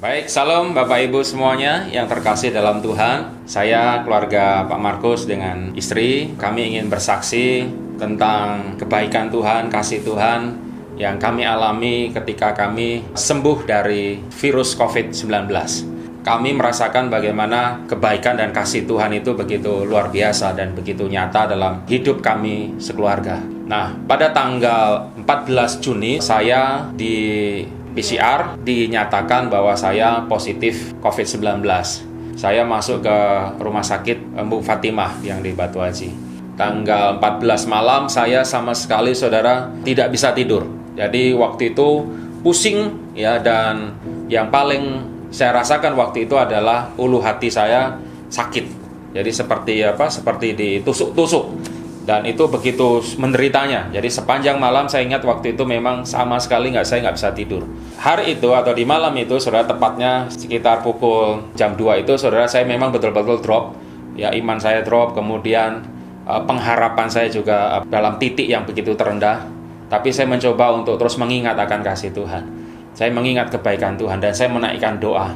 Baik, salam Bapak Ibu semuanya yang terkasih dalam Tuhan. Saya keluarga Pak Markus dengan istri, kami ingin bersaksi tentang kebaikan Tuhan, kasih Tuhan yang kami alami ketika kami sembuh dari virus COVID-19. Kami merasakan bagaimana kebaikan dan kasih Tuhan itu begitu luar biasa dan begitu nyata dalam hidup kami sekeluarga. Nah, pada tanggal 14 Juni saya di PCR dinyatakan bahwa saya positif COVID-19. Saya masuk ke rumah sakit Mbak Fatimah yang di Batu Haji. Tanggal 14 malam saya sama sekali saudara tidak bisa tidur. Jadi waktu itu pusing ya, dan yang paling saya rasakan waktu itu adalah ulu hati saya sakit. Jadi seperti ditusuk-tusuk. Dan itu begitu menderitanya. Jadi sepanjang malam saya ingat waktu itu memang sama sekali saya nggak bisa tidur. Hari itu atau di malam itu saudara, tepatnya sekitar pukul jam 2 itu saudara, saya memang betul-betul drop. Ya, iman saya drop, kemudian pengharapan saya juga dalam titik yang begitu terendah. Tapi saya mencoba untuk terus mengingat akan kasih Tuhan. Saya mengingat kebaikan Tuhan dan saya menaikkan doa.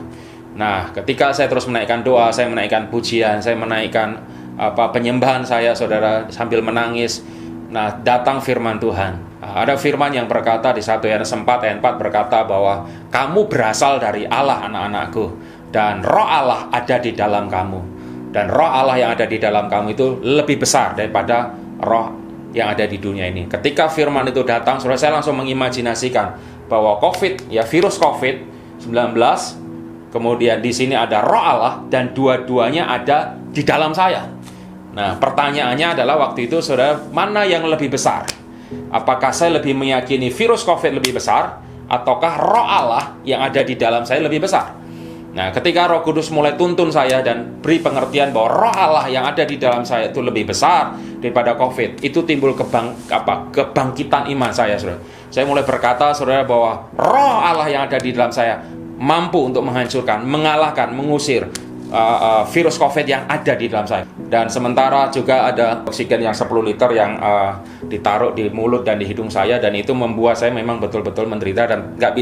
Nah, ketika saya terus menaikkan doa, saya menaikkan pujian, saya menaikkan penyembahan saya saudara sambil menangis. Nah, datang firman Tuhan. Ada firman yang berkata di 1 Yohanes 4 ayat 4 berkata bahwa kamu berasal dari Allah anak-anakku, dan roh Allah ada di dalam kamu, dan roh Allah yang ada di dalam kamu itu lebih besar daripada roh yang ada di dunia ini. Ketika firman itu datang, saudara, saya langsung mengimajinasikan bahwa virus COVID-19, kemudian di sini ada roh Allah dan dua-duanya ada di dalam saya. Nah, pertanyaannya adalah waktu itu saudara, mana yang lebih besar? Apakah saya lebih meyakini virus COVID lebih besar, ataukah roh Allah yang ada di dalam saya lebih besar? Nah, ketika Roh Kudus mulai tuntun saya dan beri pengertian bahwa roh Allah yang ada di dalam saya itu lebih besar daripada COVID, itu timbul kebangkitan iman saya, saudara. Saya mulai berkata, saudara, bahwa roh Allah yang ada di dalam saya mampu untuk menghancurkan, mengalahkan, mengusir virus COVID yang ada di dalam saya. Dan sementara juga ada oksigen yang 10 liter yang ditaruh di mulut dan di hidung saya, dan itu membuat saya memang betul-betul menderita dan nggak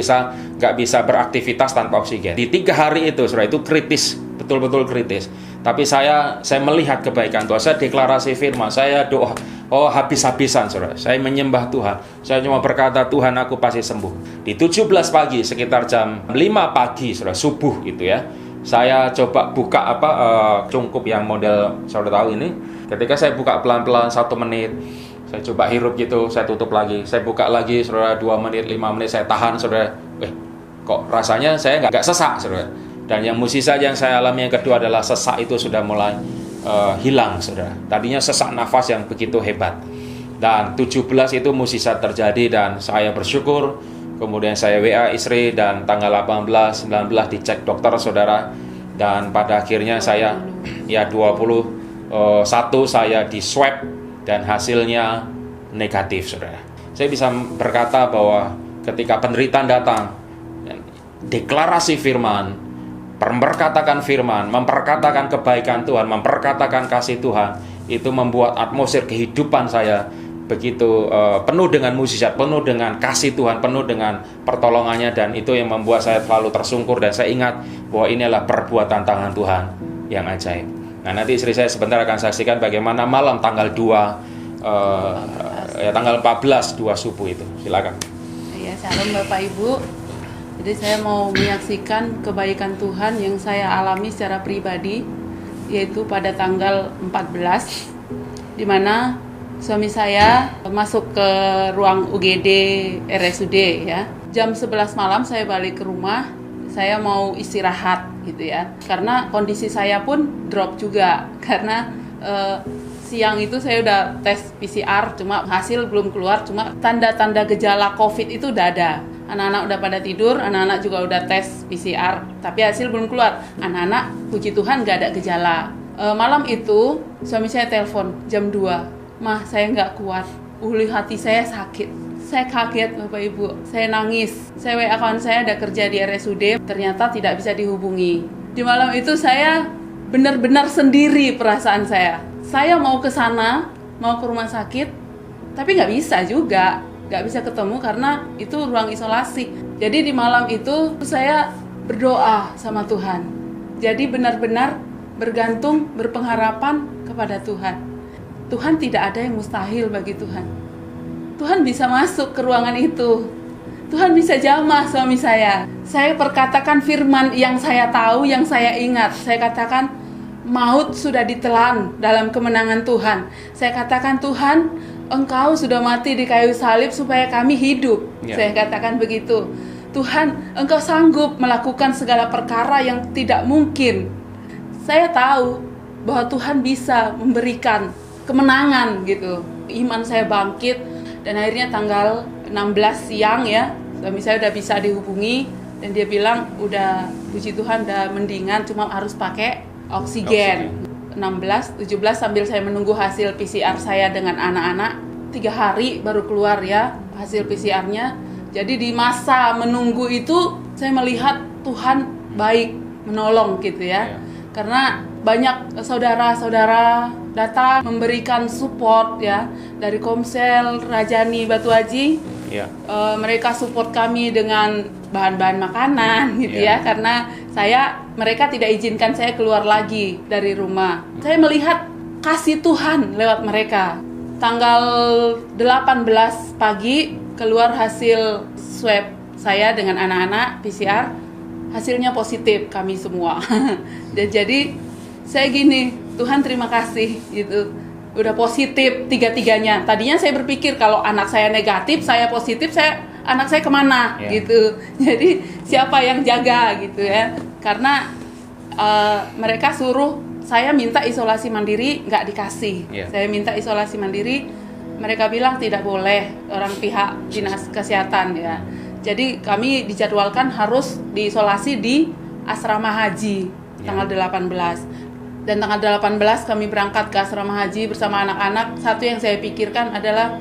bisa beraktivitas tanpa oksigen. Di 3 hari itu, saudara, itu kritis, betul-betul kritis. Tapi saya melihat kebaikan Tuhan, saya deklarasi firman, saya doa, habis-habisan, saudara. Saya menyembah Tuhan. Saya cuma berkata, Tuhan, aku pasti sembuh. Di 17 pagi, sekitar jam 5 pagi, saudara, subuh itu ya, saya coba buka cungkup yang model saudara tahu ini. Ketika saya buka pelan-pelan 1 menit, saya coba hirup gitu, saya tutup lagi, saya buka lagi saudara 2 menit, 5 menit, saya tahan saudara. Kok rasanya saya nggak sesak saudara. Dan yang mukjizat yang saya alami yang kedua adalah sesak itu sudah mulai hilang saudara. Tadinya sesak nafas yang begitu hebat. Dan 17 itu mukjizat terjadi dan saya bersyukur. Kemudian saya WA istri dan tanggal 18, 19 dicek dokter saudara. Dan pada akhirnya saya 21 saya di swab dan hasilnya negatif saudara. Saya bisa berkata bahwa ketika penderitaan datang, deklarasi firman, memperkatakan firman, memperkatakan kebaikan Tuhan, memperkatakan kasih Tuhan, itu membuat atmosfer kehidupan saya begitu penuh dengan mukjizat, penuh dengan kasih Tuhan, penuh dengan pertolongannya, dan itu yang membuat saya selalu tersungkur dan saya ingat bahwa inilah perbuatan tangan Tuhan yang ajaib. Nah, nanti istri saya sebentar akan saksikan bagaimana malam tanggal 2 tanggal 14 2 subuh itu. Silakan. Ya, salam Bapak Ibu. Jadi saya mau menyaksikan kebaikan Tuhan yang saya alami secara pribadi, yaitu pada tanggal 14 di mana suami saya masuk ke ruang UGD RSUD ya. Jam 11 malam saya balik ke rumah, saya mau istirahat gitu ya. Karena kondisi saya pun drop juga karena siang itu saya udah tes PCR, cuma hasil belum keluar, cuma tanda-tanda gejala COVID itu udah ada. Anak-anak udah pada tidur, anak-anak juga udah tes PCR, tapi hasil belum keluar. Anak-anak puji Tuhan gak ada gejala. Malam itu suami saya telepon jam 2. Mah, saya nggak kuat, ulu hati saya sakit. Saya kaget Bapak Ibu, saya nangis. Saya WA kawan saya ada kerja di RSUD, ternyata tidak bisa dihubungi. Di malam itu saya benar-benar sendiri perasaan saya. Saya mau ke sana, mau ke rumah sakit, tapi nggak bisa juga. Nggak bisa ketemu karena itu ruang isolasi. Jadi di malam itu saya berdoa sama Tuhan. Jadi benar-benar bergantung, berpengharapan kepada Tuhan. Tuhan tidak ada yang mustahil bagi Tuhan. Tuhan bisa masuk ke ruangan itu. Tuhan bisa jamah suami saya. Saya perkatakan firman yang saya tahu, yang saya ingat. Saya katakan maut sudah ditelan dalam kemenangan Tuhan. Saya katakan, Tuhan, Engkau sudah mati di kayu salib supaya kami hidup. Saya katakan begitu. Tuhan, Engkau sanggup melakukan segala perkara yang tidak mungkin. Saya tahu bahwa Tuhan bisa memberikan kemenangan gitu. Iman saya bangkit dan akhirnya tanggal 16 siang ya, suami saya udah bisa dihubungi dan dia bilang udah, puji Tuhan udah mendingan, cuma harus pakai oksigen. 16, 17 sambil saya menunggu hasil PCR saya dengan anak-anak, 3 hari baru keluar ya hasil PCR-nya. Jadi di masa menunggu itu saya melihat Tuhan baik menolong gitu ya. Karena banyak saudara-saudara datang memberikan support ya, dari Komsel, Rajani, Batu Haji. Mereka support kami dengan bahan-bahan makanan gitu ya, karena mereka tidak izinkan saya keluar lagi dari rumah. Saya melihat kasih Tuhan lewat mereka. Tanggal 18 pagi keluar hasil swab saya dengan anak-anak PCR, hasilnya positif kami semua. Dan jadi saya gini, Tuhan terima kasih gitu. Udah positif tiga-tiganya. Tadinya saya berpikir kalau anak saya negatif, saya positif, anak saya kemana gitu. Jadi siapa yang jaga gitu ya. Karena mereka suruh saya minta isolasi mandiri, nggak dikasih. Saya minta isolasi mandiri, mereka bilang tidak boleh, orang pihak dinas kesehatan ya. Jadi kami dijadwalkan harus diisolasi di asrama haji tanggal 18. Dan tanggal 18 kami berangkat ke asrama haji bersama anak-anak. Satu yang saya pikirkan adalah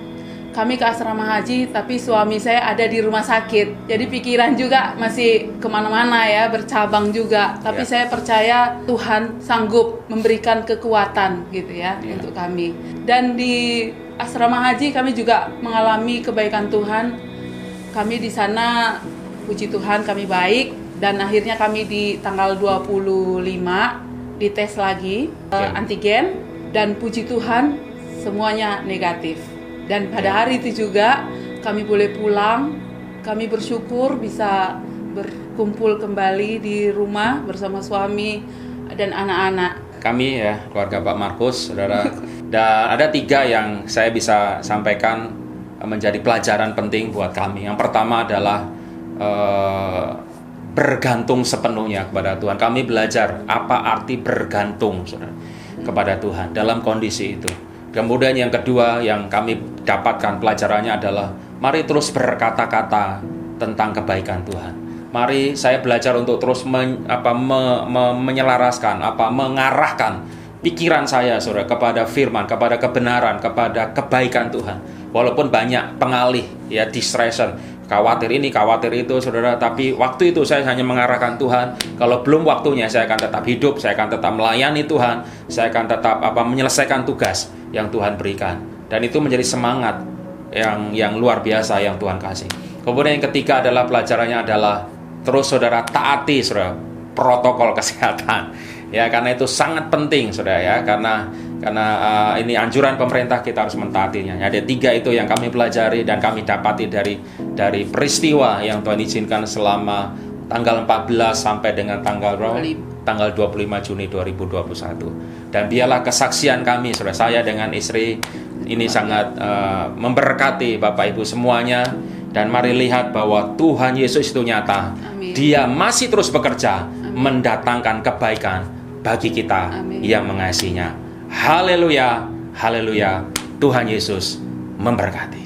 kami ke asrama haji, tapi suami saya ada di rumah sakit. Jadi pikiran juga masih kemana-mana ya, bercabang juga. Tapi saya percaya Tuhan sanggup memberikan kekuatan gitu ya untuk kami. Dan di asrama haji kami juga mengalami kebaikan Tuhan. Kami di sana, puji Tuhan kami baik. Dan akhirnya kami di tanggal 25 dites lagi antigen, dan puji Tuhan semuanya negatif. Dan pada hari itu juga kami boleh pulang. Kami bersyukur bisa berkumpul kembali di rumah bersama suami dan anak-anak. Kami ya, keluarga Pak Markus, saudara. Dan ada 3 yang saya bisa sampaikan menjadi pelajaran penting buat kami. Yang pertama adalah bergantung sepenuhnya kepada Tuhan. Kami belajar apa arti bergantung, saudara, kepada Tuhan dalam kondisi itu. Kemudian yang kedua yang kami dapatkan pelajarannya adalah mari terus berkata-kata tentang kebaikan Tuhan. Mari saya belajar untuk terus menyelaraskan, mengarahkan pikiran saya, saudara, kepada firman, kepada kebenaran, kepada kebaikan Tuhan. Walaupun banyak pengalih, ya, distraction, khawatir ini, khawatir itu, saudara. Tapi waktu itu saya hanya mengarahkan Tuhan. Kalau belum waktunya, saya akan tetap hidup, saya akan tetap melayani Tuhan, saya akan tetap menyelesaikan tugas yang Tuhan berikan. Dan itu menjadi semangat yang luar biasa yang Tuhan kasih. Kemudian yang ketiga adalah pelajarannya adalah terus saudara taati, saudara, protokol kesehatan. Ya, karena itu sangat penting, saudara, ya, karena ini anjuran pemerintah, kita harus mentaatinya. Ada 3 itu yang kami pelajari dan kami dapati dari peristiwa yang Tuhan izinkan selama tanggal 14 sampai dengan tanggal 25 Juni 2021. Dan biarlah kesaksian kami, saudara, saya dengan istri ini sangat memberkati Bapak Ibu semuanya. Dan mari lihat bahwa Tuhan Yesus itu nyata. Amin. Dia masih terus bekerja mendatangkan kebaikan bagi kita yang mengasihinya. Haleluya, haleluya. Tuhan Yesus memberkati.